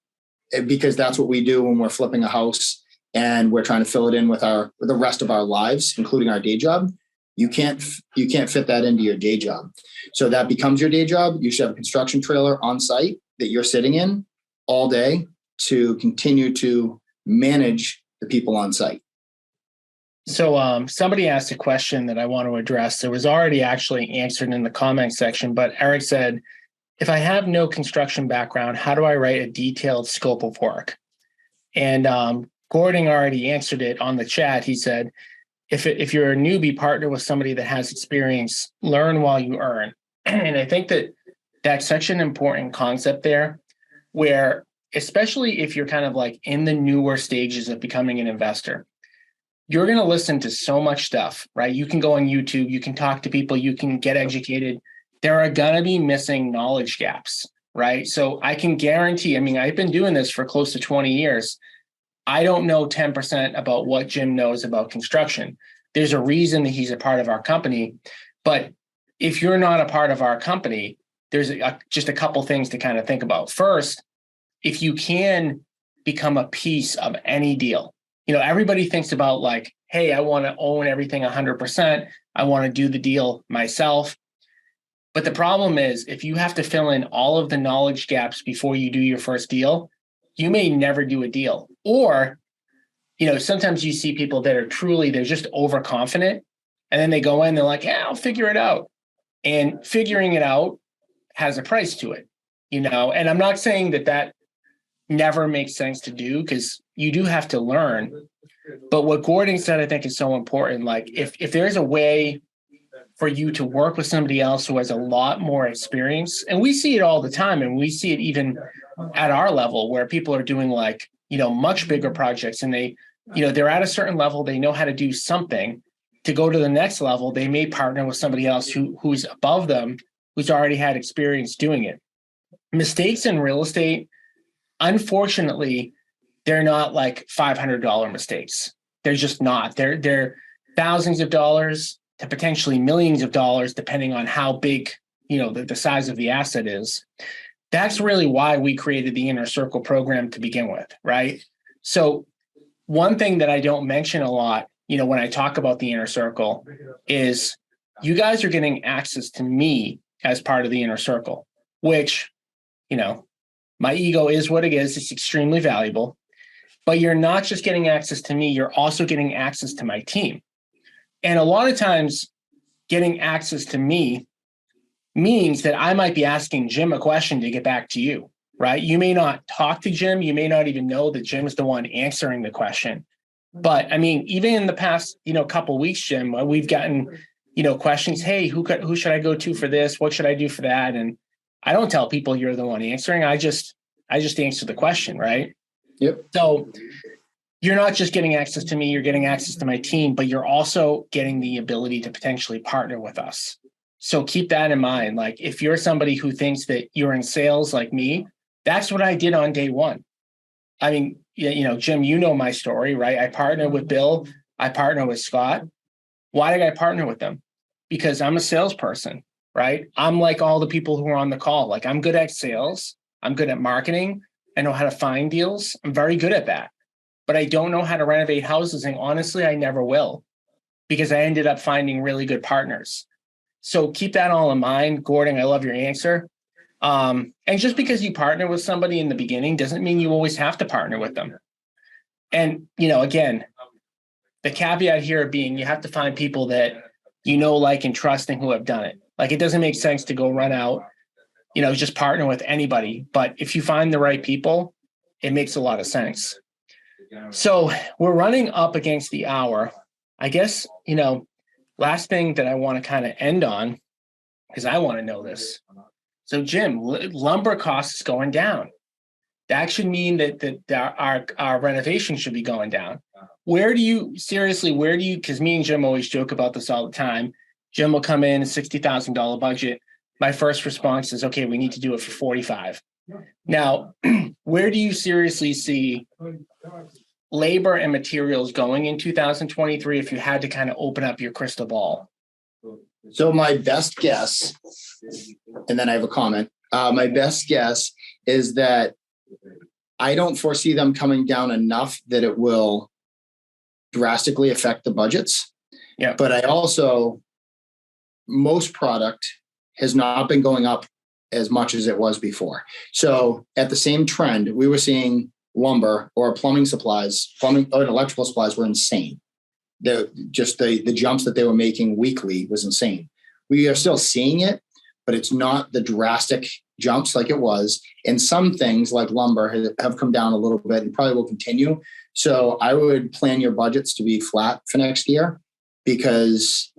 because that's what we do when we're flipping a house and we're trying to fill it in with the rest of our lives, including our day job. You can't fit that into your day job. So that becomes your day job. You should have a construction trailer on site that you're sitting in all day to continue to manage the people on site. So somebody asked a question that I want to address. It was already actually answered in the comment section, but Eric said, if I have no construction background, how do I write a detailed scope of work? And Gordon already answered it on the chat. He said, if you're a newbie, partner with somebody that has experience, learn while you earn. And I think that's such an important concept there, where especially if you're kind of like in the newer stages of becoming an investor, you're going to listen to so much stuff, right? You can go on YouTube, you can talk to people, you can get educated. There are going to be missing knowledge gaps, right? So I can guarantee, I've been doing this for close to 20 years. I don't know 10% about what Jim knows about construction. There's a reason that he's a part of our company. But if you're not a part of our company, there's just a couple things to kind of think about. First, if you can become a piece of any deal, everybody thinks about like, hey, I want to own everything 100%. I want to do the deal myself. But the problem is, if you have to fill in all of the knowledge gaps before you do your first deal, you may never do a deal. Or, sometimes you see people that are they're just overconfident. And then they go in, they're like, yeah, I'll figure it out. And figuring it out has a price to it, and I'm not saying that never makes sense to do, because you do have to learn. But what Gordon said, I think, is so important. Like if there's a way for you to work with somebody else who has a lot more experience, and we see it all the time, and we see it even at our level where people are doing like, much bigger projects, and they're at a certain level, they know how to do something. To go to the next level, they may partner with somebody else who's above them, who's already had experience doing it. Mistakes in real estate, unfortunately, they're not like $500 mistakes. They're just not. They're thousands of dollars to potentially millions of dollars, depending on how big, the size of the asset is. That's really why we created the Inner Circle program to begin with, right? So one thing that I don't mention a lot when I talk about the inner circle is you guys are getting access to me as part of the inner circle, which, my ego is what it is. It's extremely valuable, but you're not just getting access to me. You're also getting access to my team. And a lot of times getting access to me means that I might be asking Jim a question to get back to you, right? You may not talk to Jim. You may not even know that Jim is the one answering the question. But I mean, even in the past, couple of weeks, Jim, we've gotten, questions. Hey, who should I go to for this? What should I do for that? And I don't tell people you're the one answering. I just answer the question, right? Yep. So you're not just getting access to me, you're getting access to my team, but you're also getting the ability to potentially partner with us. So keep that in mind. Like if you're somebody who thinks that you're in sales like me, that's what I did on day one. I mean, Jim, my story, right? I partnered with Bill. I partnered with Scott. Why did I partner with them? Because I'm a salesperson, right? I'm like all the people who are on the call. Like I'm good at sales. I'm good at marketing. I know how to find deals. I'm very good at that. But I don't know how to renovate houses. And honestly, I never will because I ended up finding really good partners. So keep that all in mind. Gordon, I love your answer. And just because you partner with somebody in the beginning doesn't mean you always have to partner with them. And, again, the caveat here being you have to find people that like, and trust and who have done it. Like, it doesn't make sense to go run out, just partner with anybody. But if you find the right people, it makes a lot of sense. So we're running up against the hour. I guess, last thing that I want to kind of end on, because I want to know this. So, Jim, lumber costs going down. That should mean that our renovation should be going down. Where do you, because me and Jim always joke about this all the time. Jim will come in, a $60,000 budget. My first response is, okay, we need to do it for $45,000. Now, where do you seriously see labor and materials going in 2023 if you had to kind of open up your crystal ball? So my best guess, and then I have a comment. My best guess is that I don't foresee them coming down enough that it will drastically affect the budgets. Yeah. But I also, most product has not been going up as much as it was before. So at the same trend, we were seeing lumber or plumbing or electrical supplies were insane. The jumps that they were making weekly was insane. We are still seeing it, but it's not the drastic jumps like it was. And some things like lumber have come down a little bit and probably will continue. So I would plan your budgets to be flat for next year because,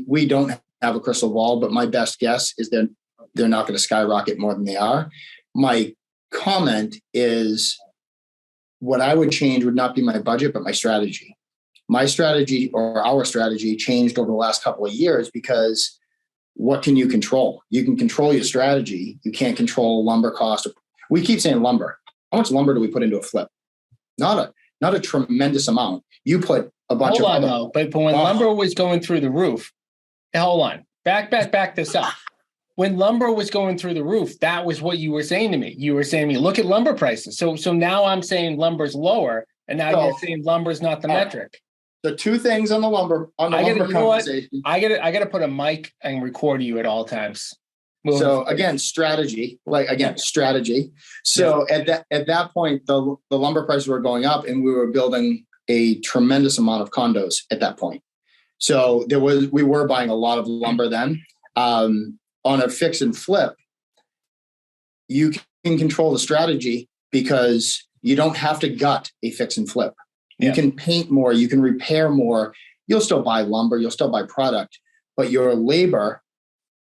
we don't have a crystal ball, but my best guess is they're not going to skyrocket more than they are. My comment is what I would change would not be my budget, but my strategy. My strategy or our strategy changed over the last couple of years because what can you control? You can control your strategy. You can't control lumber cost. We keep saying lumber. How much lumber do we put into a flip? Not a tremendous amount. You put a bunch of other. Though, but when lumber was going through the roof, hold on, back this up. When lumber was going through the roof, that was what you were saying to me. You were saying to me, look at lumber prices. So now I'm saying lumber's lower, and now you're saying lumber's not the metric. The two things on the lumber conversation. I gotta put a mic and record you at all times. So again, strategy. So at that point, the lumber prices were going up, and we were building a tremendous amount of condos at that point. So we were buying a lot of lumber then. On a fix and flip, you can control the strategy because you don't have to gut a fix and flip. You can paint more, you can repair more. You'll still buy lumber, you'll still buy product, but your labor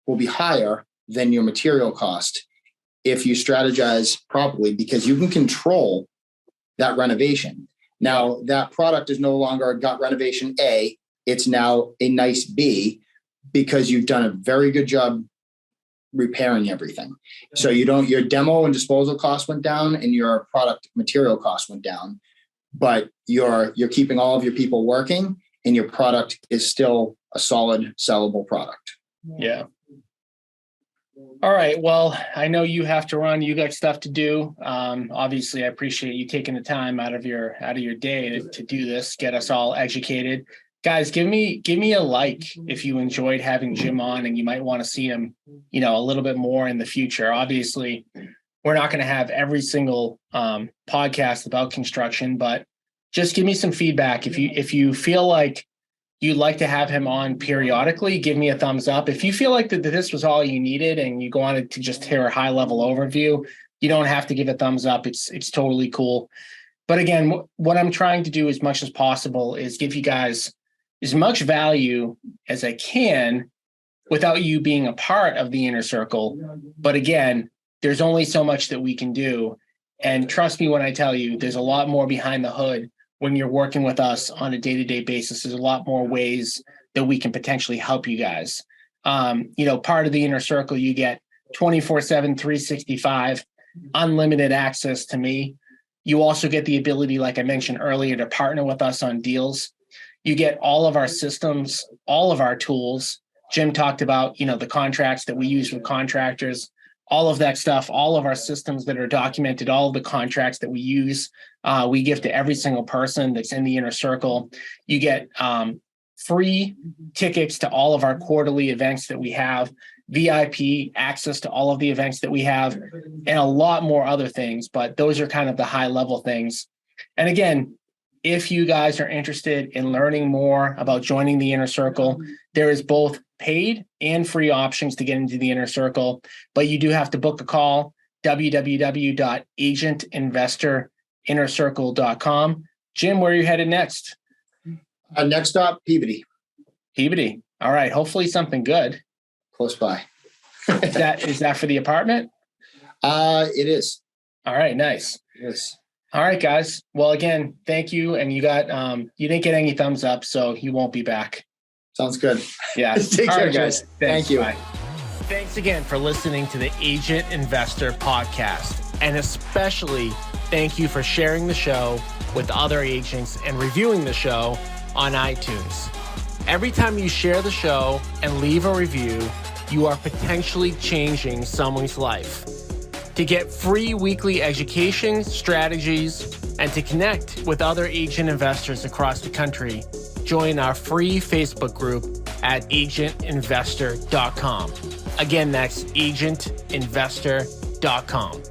will be higher than your material cost if you strategize properly because you can control that renovation. Now, that product is no longer a gut renovation A, it's now a nice B because you've done a very good job repairing everything. So your demo and disposal costs went down and your product material costs went down, but you're keeping all of your people working and your product is still a solid sellable product. Yeah. All right. Well, I know you have to run. You got stuff to do. Obviously, I appreciate you taking the time out of your day to do this, get us all educated. Guys, give me a like if you enjoyed having Jim on, and you might want to see him, a little bit more in the future. Obviously, we're not going to have every single podcast about construction, but just give me some feedback. If you feel like you'd like to have him on periodically, give me a thumbs up. If you feel like that this was all you needed and you wanted to just hear a high level overview, you don't have to give a thumbs up. It's totally cool. But again, what I'm trying to do as much as possible is give you guys as much value as I can without you being a part of the inner circle. But again, there's only so much that we can do. And trust me when I tell you, there's a lot more behind the hood when you're working with us on a day-to-day basis. There's a lot more ways that we can potentially help you guys. Part of the inner circle, you get 24/7, 365, unlimited access to me. You also get the ability, like I mentioned earlier, to partner with us on deals. You get all of our systems, all of our tools. Jim talked about, the contracts that we use with contractors, all of that stuff, all of our systems that are documented, all of the contracts that we use, we give to every single person that's in the inner circle. You get free tickets to all of our quarterly events that we have, VIP access to all of the events that we have, and a lot more other things. But those are kind of the high level things. And again, if you guys are interested in learning more about joining the inner circle, there is both paid and free options to get into the inner circle, but you do have to book a call, www.agentinvestorinnercircle.com. Jim, where are you headed next? Next stop, Peabody. Peabody. All right. Hopefully something good. Close by. Is that for the apartment? It is. All right. Nice. Yes. All right, guys. Well, again, thank you. And you didn't get any thumbs up, so you won't be back. Sounds good. Yeah. Take All care, right, guys. Thanks. Thank you. Bye. Thanks again for listening to the Agent Investor Podcast. And especially thank you for sharing the show with other agents and reviewing the show on iTunes. Every time you share the show and leave a review, you are potentially changing someone's life. To get free weekly education, strategies, and to connect with other agent investors across the country, join our free Facebook group at agentinvestor.com. Again, that's agentinvestor.com.